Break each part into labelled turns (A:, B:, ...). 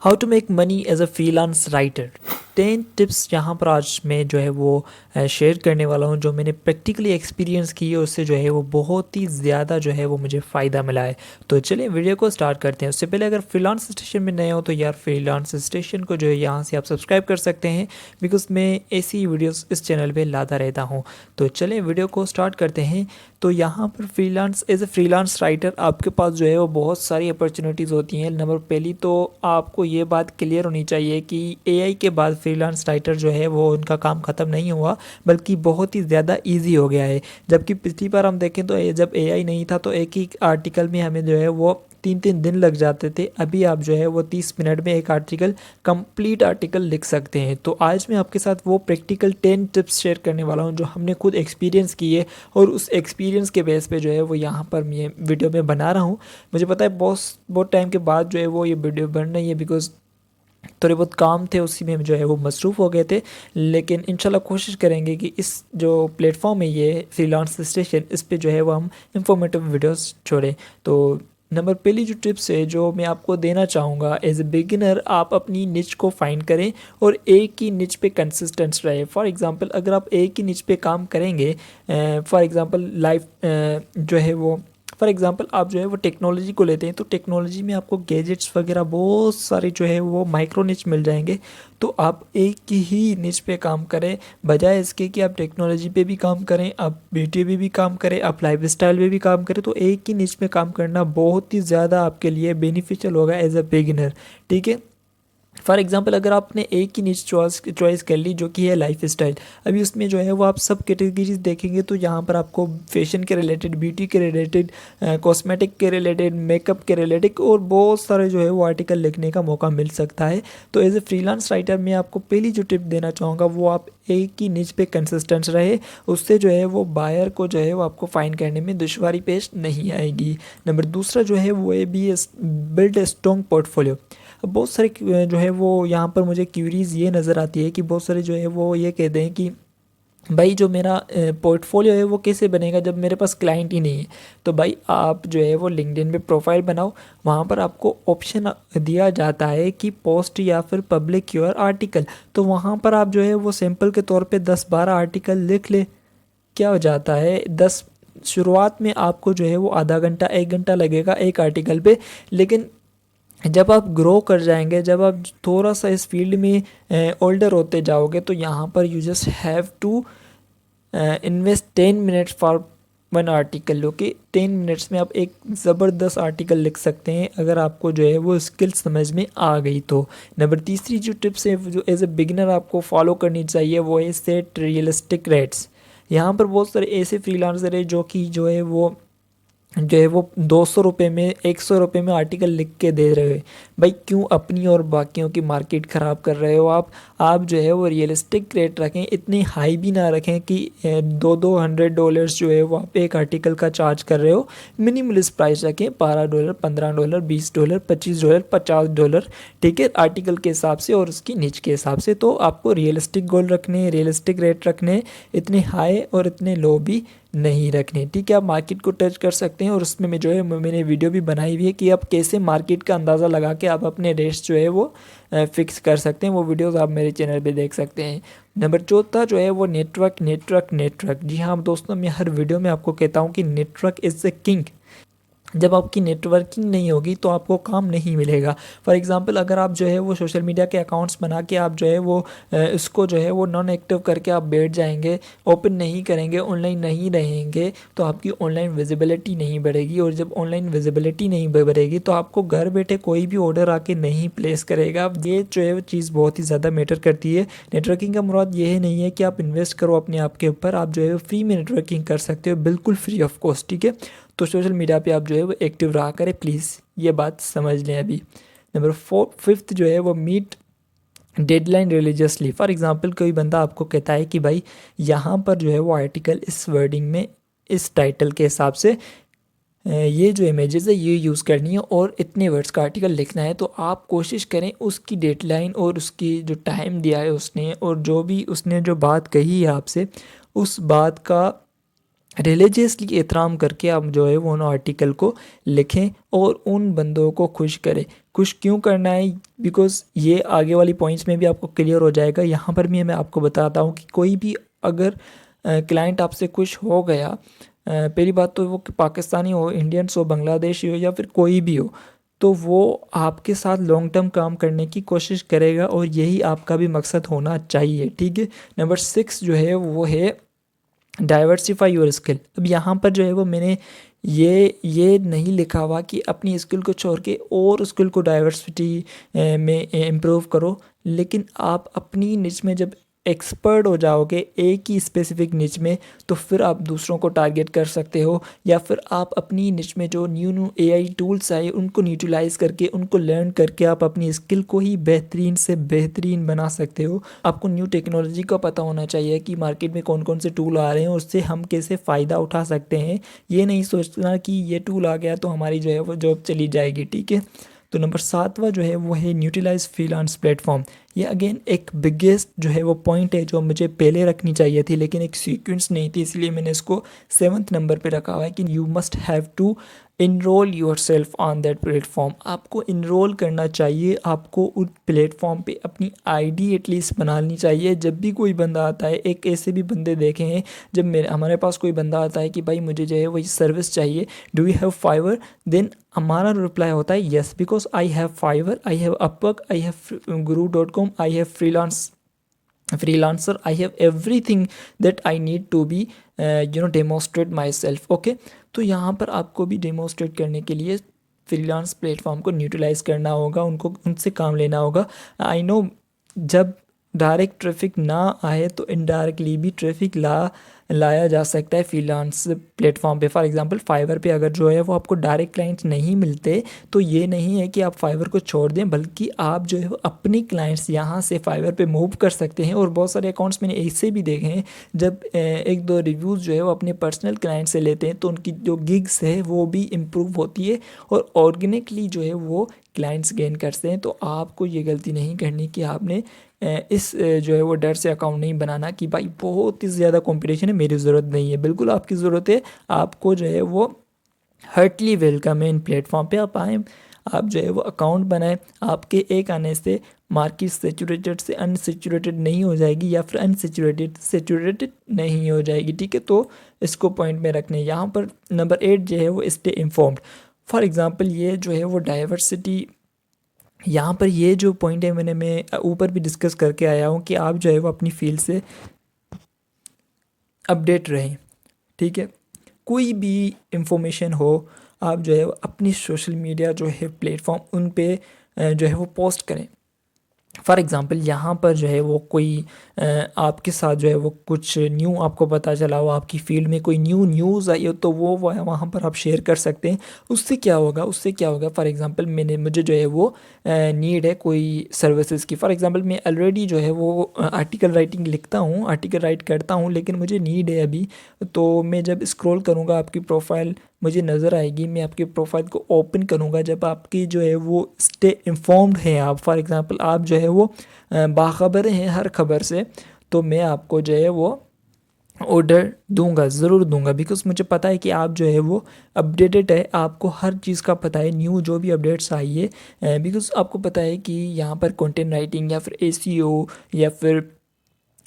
A: How to make money as a freelance writer. 10 tips यहाँ पर आज मैं जो है वो शेयर करने वाला हूँ, जो मैंने प्रैक्टिकली एक्सपीरियंस की है। उससे जो है वो बहुत ही ज़्यादा जो है वो मुझे फ़ायदा मिला है। तो चलिए वीडियो को स्टार्ट करते हैं। उससे पहले अगर फ्रीलांस स्टेशन में नए हो तो यार फ्रीलांस स्टेशन को जो है यहाँ से आप सब्सक्राइब कर सकते हैं, बिकॉज मैं ऐसी वीडियोस इस चैनल पे लाता रहता हूँ। तो चलिए वीडियो को स्टार्ट करते हैं। तो यहाँ पर freelance as a freelance writer आपके पास जो है वो बहुत सारी अपॉर्चुनिटीज़ होती हैं। नंबर पहली तो आपको ये बात क्लियर होनी चाहिए कि एआई के बाद फ्रीलांस राइटर जो है वो उनका काम ख़त्म नहीं हुआ, बल्कि बहुत ही ज़्यादा इजी हो गया है। जबकि पिछली बार हम देखें तो जब एआई नहीं था तो एक ही आर्टिकल में हमें जो है वो 3-3 दिन लग जाते थे। अभी आप जो है वो 30 मिनट में एक आर्टिकल, कंप्लीट आर्टिकल लिख सकते हैं। तो आज मैं आपके साथ वो प्रैक्टिकल 10 टिप्स शेयर करने वाला हूँ जो हमने खुद एक्सपीरियंस किए, और उस एक्सपीरियंस के बेस पे जो है वो यहाँ पर मैं वीडियो में बना रहा हूँ। मुझे पता है बहुत टाइम के बाद जो है वो ये वीडियो बन रही है, बिकॉज थोड़े बहुत काम थे उसी में जो है वो मसरूफ़ हो गए थे। लेकिन इंशाल्लाह कोशिश करेंगे कि इस जो प्लेटफॉर्म है ये फ्रीलांस स्टेशन, इस पे जो है वो हम इंफॉर्मेटिव वीडियोस छोड़ें। तो नंबर पहली जो टिप्स है जो मैं आपको देना चाहूँगा, एज ए बिगिनर आप अपनी निच को फाइंड करें और एक ही निच पे कंसिस्टेंट रहे। फॉर एग्जांपल अगर आप एक ही निच पे काम करेंगे, फॉर एग्जांपल लाइफ जो है वो, फॉर एग्जांपल आप जो है वो टेक्नोलॉजी को लेते हैं तो टेक्नोलॉजी में आपको गैजेट्स वगैरह बहुत सारे जो है वो माइक्रो निच मिल जाएंगे। तो आप एक ही निच पे काम करें, बजाय इसके कि आप टेक्नोलॉजी पे भी काम करें, आप ब्यूटी पे भी काम करें, आप लाइफ स्टाइल पे भी काम करें। तो एक ही निच पे काम करना बहुत ही ज़्यादा आपके लिए बेनिफिशियल होगा एज अ बिगिनर। ठीक है। फॉर एग्जांपल अगर आपने एक ही निच चॉइस कर ली जो कि है लाइफ स्टाइल, अभी उसमें जो है वो आप सब कैटेगरीज देखेंगे तो यहाँ पर आपको फैशन के रिलेटेड, ब्यूटी के रिलेटेड, कॉस्मेटिक के रिलेटेड, मेकअप के रिलेटेड और बहुत सारे जो है वो आर्टिकल लिखने का मौका मिल सकता है। तो एज ए फ्रीलांस राइटर मैं आपको पहली जो टिप देना चाहूँगा वो आप एक ही निच पे कंसिस्टेंट रहे। उससे जो है वो बायर को जो है वो आपको फाइंड करने में दुश्वारी पेश नहीं आएगी। नंबर दूसरा जो है वो है बिल्ड ए स्ट्रॉन्ग पोर्टफोलियो। बहुत सारे जो है वो यहाँ पर मुझे क्यूरीज ये नज़र आती है कि बहुत सारे जो है वो ये कहते हैं कि भाई जो मेरा पोर्टफोलियो है वो कैसे बनेगा जब मेरे पास क्लाइंट ही नहीं है। तो भाई आप जो है वो लिंक्डइन पे प्रोफाइल बनाओ, वहाँ पर आपको ऑप्शन दिया जाता है कि पोस्ट या फिर पब्लिक योर आर्टिकल। तो वहाँ पर आप जो है वो सैंपल के तौर पे 10-12 आर्टिकल लिख ले। क्या हो जाता है 10, शुरुआत में आपको जो है वो आधा घंटा 1 घंटा लगेगा एक आर्टिकल पे, लेकिन जब आप ग्रो कर जाएंगे, जब आप थोड़ा सा इस फील्ड में ओल्डर होते जाओगे तो यहाँ पर you just have to invest 10 minutes for one article. Okay, 10 minutes में आप एक ज़बरदस्त आर्टिकल लिख सकते हैं अगर आपको जो है वो स्किल समझ में आ गई तो। नंबर तीसरी जो टिप्स है जो एज ए बिगिनर आपको फॉलो करनी चाहिए वो है सेट रियलिस्टिक रेट्स। यहाँ पर बहुत सारे ऐसे फ्रीलांसर है जो है वो 200 रुपये में, 100 रुपये में आर्टिकल लिख के दे रहे हैं। भाई क्यों अपनी और बाकियों की मार्केट ख़राब कर रहे हो आप जो है वो रियलिस्टिक रेट रखें, इतनी हाई भी ना रखें कि $200 जो है वो आप एक आर्टिकल का चार्ज कर रहे हो। मिनिमलिस्ट प्राइस रखें, $12, $15, $20, $25, $50। ठीक है, आर्टिकल के हिसाब से और उसकी नीच के हिसाब से। तो आपको रियलिस्टिक गोल रखने, रियलिस्टिक रेट रखने, इतने हाई और इतने लो भी नहीं रखने। ठीक है, आप मार्केट को टच कर सकते हैं और उसमें मैं जो है मैंने वीडियो भी बनाई हुई है कि आप कैसे मार्केट का अंदाज़ा लगा के आप अपने रेट्स जो है वो फिक्स कर सकते हैं। वो वीडियोस आप मेरे चैनल पे देख सकते हैं। नंबर चौथा जो है वो नेटवर्क नेटवर्क नेटवर्क। जी हाँ दोस्तों, मैं हर वीडियो में आपको कहता हूँ कि नेटवर्क इज़ द किंग। जब आपकी नेटवर्किंग नहीं होगी तो आपको काम नहीं मिलेगा। फॉर एग्जांपल अगर आप जो है वो सोशल मीडिया के अकाउंट्स बना के आप जो है वो इसको जो है वो नॉन एक्टिव करके आप बैठ जाएंगे, ओपन नहीं करेंगे, ऑनलाइन नहीं रहेंगे, तो आपकी ऑनलाइन विजिबिलिटी नहीं बढ़ेगी। और जब ऑनलाइन विजिबिलिटी नहीं बढ़ेगी तो आपको घर बैठे कोई भी ऑर्डर आके नहीं प्लेस करेगा। ये जो है वो चीज़ बहुत ही ज़्यादा मैटर करती है। नेटवर्किंग का मुराद ये नहीं है कि आप इन्वेस्ट करो अपने आप के ऊपर, आप जो है फ्री में नेटवर्किंग कर सकते हो, बिल्कुल फ्री ऑफ कॉस्ट। ठीक है, तो सोशल मीडिया पे आप जो है वो एक्टिव रहा करें, प्लीज़ ये बात समझ लें अभी। नंबर फिफ्थ जो है वो meet deadline religiously. For example कोई बंदा आपको कहता है कि भाई यहाँ पर जो है वो आर्टिकल इस वर्डिंग में, इस टाइटल के हिसाब से ये जो इमेजेस है ये यूज़ करनी है और इतने वर्ड्स का आर्टिकल लिखना है। तो आप कोशिश करें उसकी डेडलाइन और उसकी जो टाइम दिया है उसने और जो भी उसने जो बात कही है आपसे, उस बात का रिलीजियसली एहतराम करके आप जो है वो उन आर्टिकल को लिखें और उन बंदों को खुश करें। खुश क्यों करना है, बिकॉज़ ये आगे वाली पॉइंट्स में भी आपको क्लियर हो जाएगा। यहाँ पर भी मैं आपको बताता हूँ कि कोई भी अगर क्लाइंट आपसे खुश हो गया, पहली बात तो वो पाकिस्तानी हो, इंडियंस हो, बांग्लादेशी हो या फिर कोई भी हो, तो वो आपके साथ लॉन्ग टर्म काम करने की कोशिश करेगा और यही आपका भी मकसद होना चाहिए, ठीक है। नंबर 6 जो है वो है डाइवर्सिफाई योर स्किल। अब यहाँ पर जो है वो मैंने ये नहीं लिखा हुआ कि अपनी स्किल को छोड़ के और स्किल को डाइवर्सिटी में इम्प्रूव करो, लेकिन आप अपनी निच में जब एक्सपर्ट हो जाओगे एक ही स्पेसिफिक निच में, तो फिर आप दूसरों को टारगेट कर सकते हो, या फिर आप अपनी निच में जो न्यू न्यू एआई टूल्स आए उनको यूटिलाइज करके उनको लर्न करके आप अपनी स्किल को ही बेहतरीन से बेहतरीन बना सकते हो। आपको न्यू टेक्नोलॉजी का पता होना चाहिए कि मार्केट में कौन कौन से टूल आ रहे हैं, उससे हम कैसे फ़ायदा उठा सकते हैं। ये नहीं सोचना कि ये टूल आ गया तो हमारी जो है वो जॉब चली जाएगी, ठीक है। तो नंबर 7वां जो है वो है यूटिलाइज फ्रीलांस प्लेटफॉर्म। ये अगेन एक बिगेस्ट जो है वो पॉइंट है जो मुझे पहले रखनी चाहिए थी, लेकिन एक सीक्वेंस नहीं थी, इसलिए मैंने इसको 7th नंबर पे रखा हुआ है कि you must have to enroll your self on that platform. आपको इनरोल करना चाहिए, आपको उस प्लेटफॉर्म पे अपनी आईडी एटलीस्ट बनानी चाहिए। जब भी कोई बंदा आता है, एक ऐसे भी बंदे देखे हैं जब हमारे पास कोई बंदा आता है कि भाई मुझे जो है वही सर्विस चाहिए, do you have Fiverr, then हमारा रिप्लाई होता है yes, because I have Fiverr, I have Upwork, I have guru.com, I have freelancer, I have everything that I need to be demonstrate myself, okay। तो यहाँ पर आपको भी demonstrate करने के लिए फ्रीलांस प्लेटफॉर्म को न्यूट्रलाइज करना होगा, उनको उनसे काम लेना होगा। आई नो जब डायरेक्ट ट्रैफिक ना आए तो इनडायरेक्टली भी ट्रैफिक लाया जा सकता है फ्रीलांस प्लेटफॉर्म पे। फॉर एग्जांपल फाइवर पे अगर जो है वो आपको डायरेक्ट क्लाइंट्स नहीं मिलते, तो ये नहीं है कि आप फाइवर को छोड़ दें, बल्कि आप जो है वो अपने क्लाइंट्स यहाँ से फाइवर पे मूव कर सकते हैं। और बहुत सारे अकाउंट्स मैंने ऐसे भी देखे हैं जब एक दो रिव्यूज़ जो है वो अपने पर्सनल क्लाइंट से लेते हैं तो उनकी जो गिग्स है वो भी इम्प्रूव होती है और ऑर्गेनिकली जो है वो क्लाइंट्स गेन करते हैं। तो आपको ये गलती नहीं करनी कि आपने इस जो है वो डर से अकाउंट नहीं बनाना कि भाई बहुत ही ज़्यादा कंपटीशन है, मेरी ज़रूरत नहीं है। बिल्कुल आपकी ज़रूरत है, आपको जो है वो हार्टली वेलकम है इन प्लेटफॉर्म पे। आप आएँ, आप जो है वो अकाउंट बनाएं। आपके एक आने से मार्केट सेचुरेटेड से अनसेचुरेटेड नहीं हो जाएगी, या फिर अनसेचुरेटेड सेचुरेटेड नहीं हो जाएगी, ठीक है। तो इसको पॉइंट में रखने। यहाँ पर नंबर 8 जो है वो स्टे इन्फॉर्म्ड। फॉर एग्ज़ाम्पल ये जो है वो डाइवर्सिटी, यहाँ पर ये जो पॉइंट है मैं ऊपर भी डिस्कस करके आया हूँ कि आप जो है वो अपनी फील्ड से अपडेट रहें, ठीक है। कोई भी इंफॉर्मेशन हो, आप जो है वो अपनी सोशल मीडिया जो है प्लेटफॉर्म उन पे जो है वो पोस्ट करें। फॉर एग्ज़ाम्पल यहाँ पर जो है वो कोई आपके साथ जो है वो कुछ न्यू आपको पता चला हो, आपकी फील्ड में कोई न्यू न्यूज़ आई हो, तो वो वहाँ पर आप शेयर कर सकते हैं। उससे क्या होगा फॉर एग्ज़ाम्पल मुझे जो है वो नीड है कोई सर्विसेज की। फॉर एग्ज़ाम्पल मैं ऑलरेडी जो है वो आर्टिकल राइटिंग लिखता हूँ, आर्टिकल राइट करता हूँ, लेकिन मुझे नीड है अभी। तो मैं जब स्क्रॉल करूँगा आपकी प्रोफाइल मुझे नज़र आएगी, मैं आपकी प्रोफाइल को ओपन करूँगा जब आपकी जो है वो स्टे इन्फॉर्म्ड हैं आप। फॉर एग्ज़ाम्पल आप जो है वो बाखबर हैं हर खबर से, तो मैं आपको जो है वो ऑर्डर दूंगा, ज़रूर दूंगा, बिकॉज मुझे पता है कि आप जो है वो अपडेटेड है, आपको हर चीज़ का पता है, न्यू जो भी अपडेट्स आई है। बिकॉज आपको पता है कि यहाँ पर कंटेंट राइटिंग या फिर एसईओ या फिर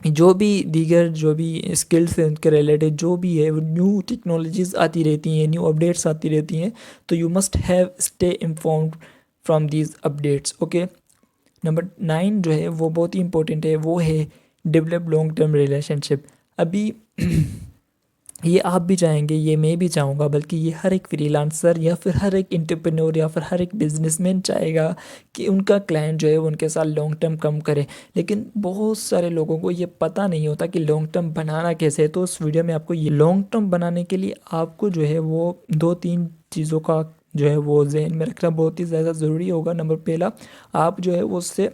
A: जो भी दीगर जो भी स्किल्स हैं उनके रिलेटेड जो भी है, वो न्यू टेक्नोलॉजीज़ आती रहती हैं, न्यू अपडेट्स आती रहती हैं। तो you must have stay informed from these updates, okay. Number 9 जो है वो बहुत ही इंपॉर्टेंट है, वो है डेवलप लॉन्ग टर्म रिलेशनशिप। अभी ये आप भी चाहेंगे, ये मैं भी चाहूँगा, बल्कि ये हर एक फ्रीलांसर या फिर हर एक एंटरप्रेन्योर या फिर हर एक बिजनेसमैन चाहेगा कि उनका क्लाइंट जो है वो उनके साथ लॉन्ग टर्म कम करे। लेकिन बहुत सारे लोगों को ये पता नहीं होता कि लॉन्ग टर्म बनाना कैसे है। तो इस वीडियो में आपको ये लॉन्ग टर्म बनाने के लिए आपको जो है वो 2-3 चीज़ों का जो है वो जहन में रखना बहुत ही ज़्यादा ज़रूरी होगा। नंबर पहला, आप जो है वो उससे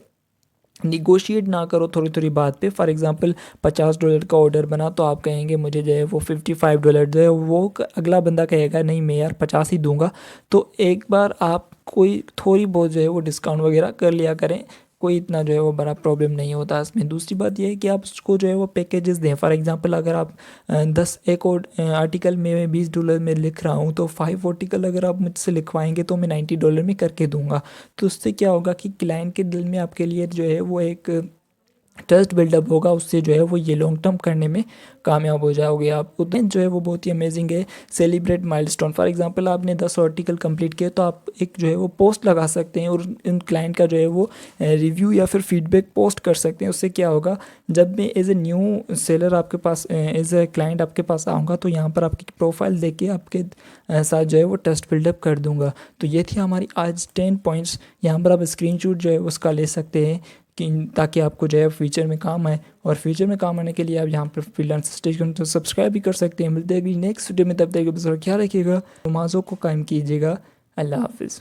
A: निगोशिएट ना करो थोड़ी थोड़ी बात पे। फॉर एग्जांपल $50 का ऑर्डर बना तो आप कहेंगे मुझे जो है वो $55 जो है, वो अगला बंदा कहेगा नहीं मैं यार 50 ही दूंगा। तो एक बार आप कोई थोड़ी बहुत जो है वो डिस्काउंट वगैरह कर लिया करें, कोई इतना जो है वो बड़ा प्रॉब्लम नहीं होता इसमें। दूसरी बात ये है कि आप उसको जो है वो पैकेजेस दें। फॉर एग्जांपल अगर आप 10 एक और आर्टिकल में $20 में लिख रहा हूँ, तो 5 आर्टिकल अगर आप मुझसे लिखवाएंगे तो मैं $90 में करके दूंगा। तो उससे क्या होगा कि क्लाइंट के दिल में आपके लिए जो है वो एक ट्रस्ट बिल्डअप होगा, उससे जो है वो ये लॉन्ग टर्म करने में कामयाब हो जाओगे आप। उतना जो है वो बहुत ही अमेजिंग है। Celebrate milestone. फॉर एग्जांपल आपने 10 आर्टिकल कंप्लीट किए तो आप एक जो है वो पोस्ट लगा सकते हैं और इन क्लाइंट का जो है वो रिव्यू या फिर फीडबैक पोस्ट कर सकते हैं। उससे क्या होगा, जब मैं एज ए न्यू सेलर आपके पास, एज ए क्लाइंट आपके पास आऊँगा, तो यहाँ पर आपकी प्रोफाइल देख के आपके साथ जो है वो ट्रस्ट बिल्डअप कर दूंगा। तो ये थी हमारी आज 10 पॉइंट्स। यहाँ पर आप स्क्रीनशॉट जो है उसका ले सकते हैं कि ताकि आपको जो है फ्यूचर में काम आए। और फ्यूचर में काम आने के लिए आप यहाँ पर फ्रीलांसर स्टेशन तो सब्सक्राइब भी कर सकते हैं। मिलते हैं अभी नेक्स्ट वीडियो में, तब तक ख्याल रखिएगा, नमाज़ों को कायम कीजिएगा। अल्लाह हाफिज़।